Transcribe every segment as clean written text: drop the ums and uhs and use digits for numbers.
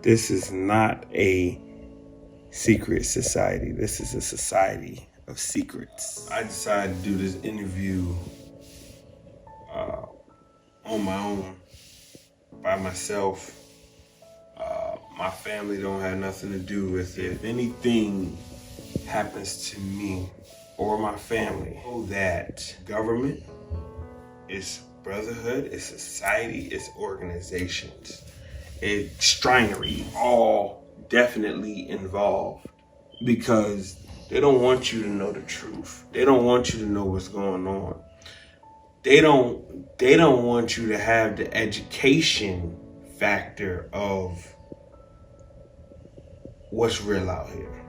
This is not a secret society. This is a society of secrets. I decided to do this interview on my own, by myself. My family don't have nothing to do with it. If anything happens to me or my family, know that government, it's brotherhood, it's society, it's organizations, it's strinery, all definitely involved, because they don't want you to know the truth. They don't want you to know what's going on. They don't want you to have the education factor of what's real out here.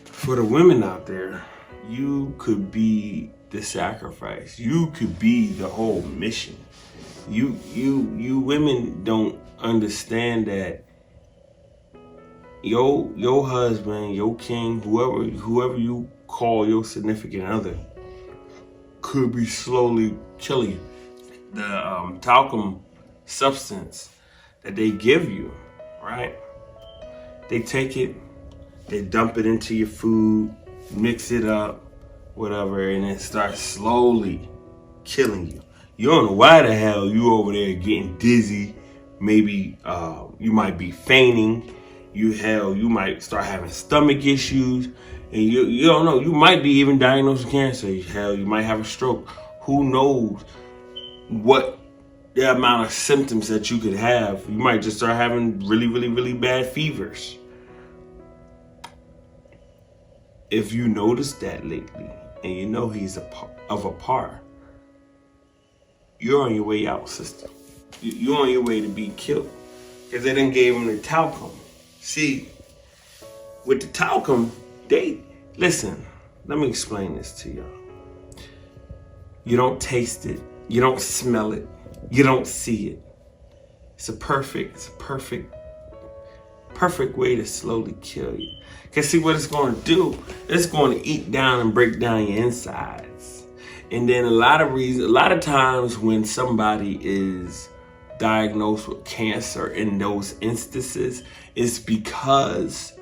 For the women out there, you could be the sacrifice. You could be the whole mission. You women don't understand that your husband, your king, whoever you call your significant other, could be slowly killing you. The talcum substance that they give you, right? They take it, they dump it into your food, mix it up, whatever, and it starts slowly killing you. You don't know why the hell you over there getting dizzy. Maybe you might be fainting. You might start having stomach issues, and you don't know. You might be even diagnosed with cancer. Hell, you might have a stroke. Who knows what the amount of symptoms that you could have? You might just start having really, really, really bad fevers. If you notice that lately, and you know he's of a par, you're on your way out, sister. You're on your way to be killed, because they done gave him the talcum. See, with the talcum, listen, let me explain this to y'all. You don't taste it, you don't smell it, you don't see it. It's a perfect way to slowly kill you. Because see what it's going to do? It's going to eat down and break down your insides. And then a lot of times when somebody is diagnosed with cancer in those instances, it's because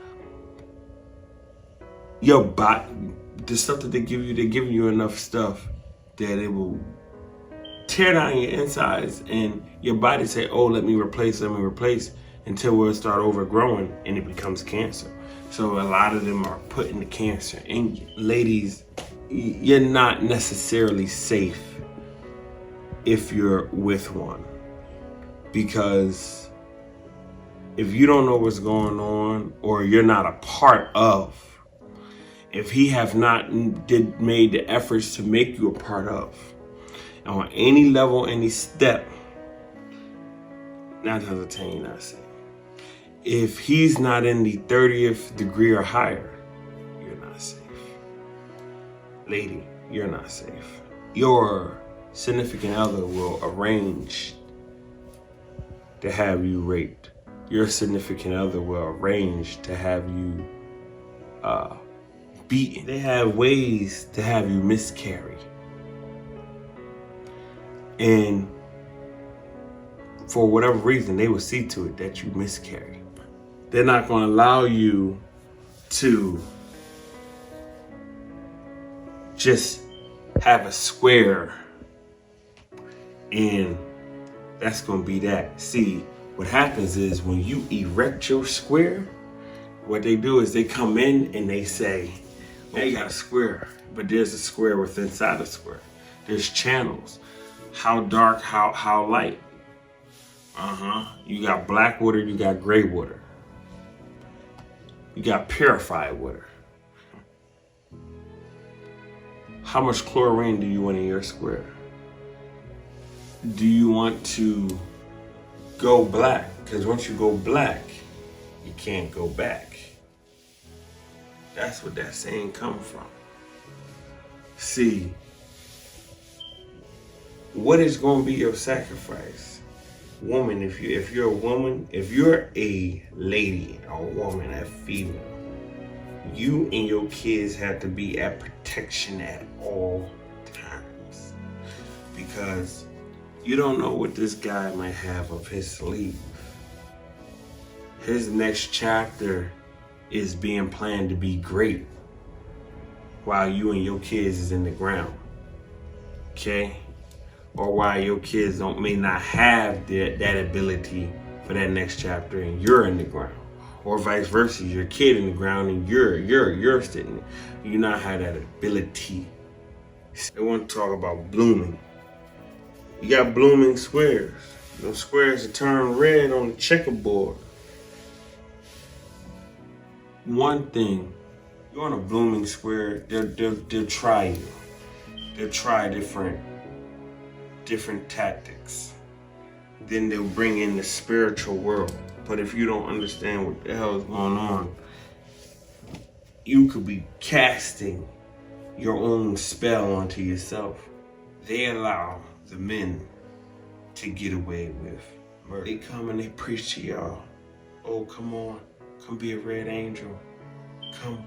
your body, the stuff that they're giving you enough stuff that it will tear down your insides, and your body say, oh, let me replace, until it start overgrowing and it becomes cancer. So a lot of them are putting the cancer in you. Ladies, you're not necessarily safe if you're with one, because if you don't know what's going on, or you're not a part of, if he have not made the efforts to make you a part of, on any level, any step, 9 times out of 10 you're not safe. If he's not in the 30th degree or higher, you're not safe. Lady, you're not safe. Your significant other will arrange to have you raped. Your significant other will arrange to have you beaten. They have ways to have you miscarry. And for whatever reason, they will see to it that you miscarry. They're not going to allow you to just have a square and that's going to be that. See, what happens is when you erect your square, what they do is they come in and they say, now you got a square, but there's a square within inside a square. There's channels. How dark, how light. You got black water, you got gray water. You got purified water. How much chlorine do you want in your square? Do you want to go black? Because once you go black, you can't go back. That's what that saying comes from. See, what is going to be your sacrifice? Woman, if you're a woman, if you're a lady, a woman, a female, you and your kids have to be at protection at all times, because you don't know what this guy might have up his sleeve. His next chapter is being planned to be great while you and your kids is in the ground. Okay? Or while your kids may not have that ability for that next chapter and you're in the ground. Or vice versa, your kid in the ground and you're sitting. You not have that ability. I want to talk about blooming. You got blooming squares. Those squares that turn red on the checkerboard. One thing, you're on a blooming square, they'll try you. They'll try different tactics. Then they'll bring in the spiritual world. But if you don't understand what the hell is going on, you could be casting your own spell onto yourself. They allow the men to get away with murder. They come and they preach to y'all. Oh, come on. Come be a red angel. Come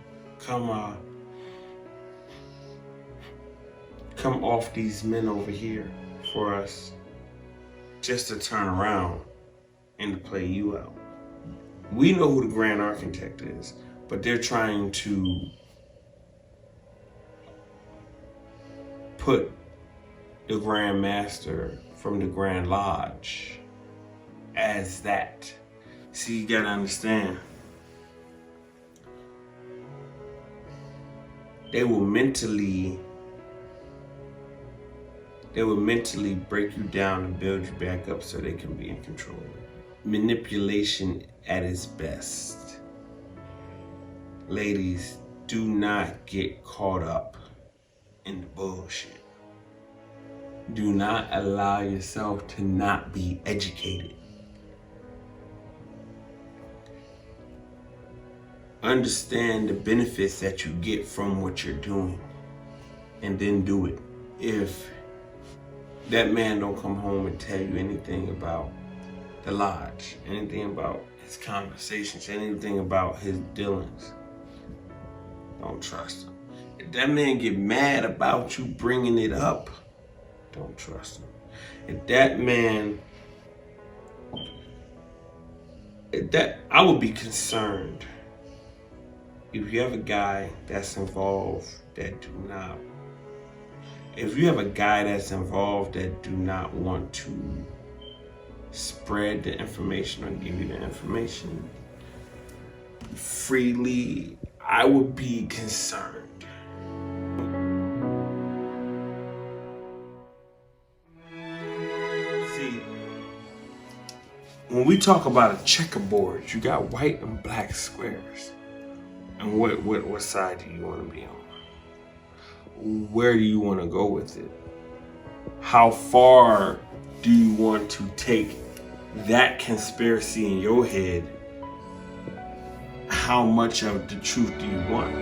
off these men over here for us. Just to turn around and to play you out. We know who the Grand Architect is, but they're trying to put the Grand Master from the Grand Lodge as that. See, you gotta understand. They will mentally break you down and build you back up so they can be in control. Manipulation at its best. Ladies, do not get caught up in the bullshit. Do not allow yourself to not be educated. Understand the benefits that you get from what you're doing and then do it. If that man don't come home and tell you anything about the lodge, anything about his conversations, anything about his dealings, don't trust him. If that man get mad about you bringing it up, don't trust him. If that man, I would be concerned if you have a guy that's involved that do not want to spread the information or give you the information freely, I would be concerned. See, when we talk about a checkerboard, you got white and black squares. And what side do you want to be on? Where do you want to go with it? How far do you want to take that conspiracy in your head? How much of the truth do you want?